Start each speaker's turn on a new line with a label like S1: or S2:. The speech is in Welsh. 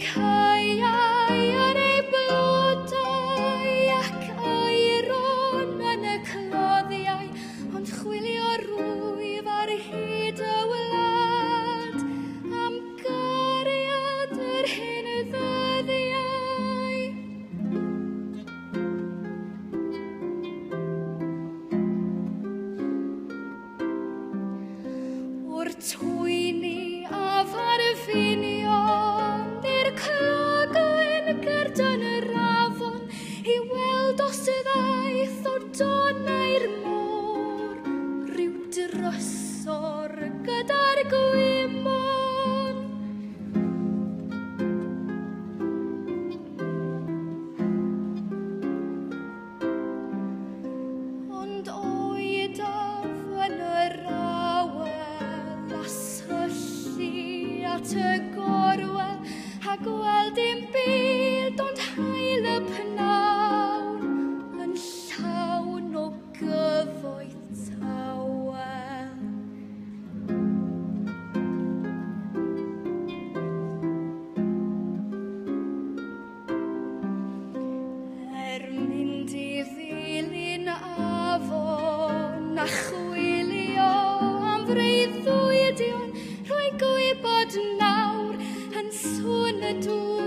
S1: caeau ar ei blodau ac aeron yn y cloddiau, ond chwilio rwyf ar hyd y wlad am gariad yr hyn ddyddiau. O'r twyni a farfinion i'r clogau yn gerdyn yr afon, i weld os y ddaeth o donau'r môr rhyw drysor gyda'r gwymon. Ond oedaf yn yr awel a syllu at y gorwel, a gweld dim byd ond haul y pnawn yn llawn o gyfoeth tawel. Mynd i ddilyn afon a chwilio am freuddwydion, rhoi gwybod nawr yn sŵn y dŵr.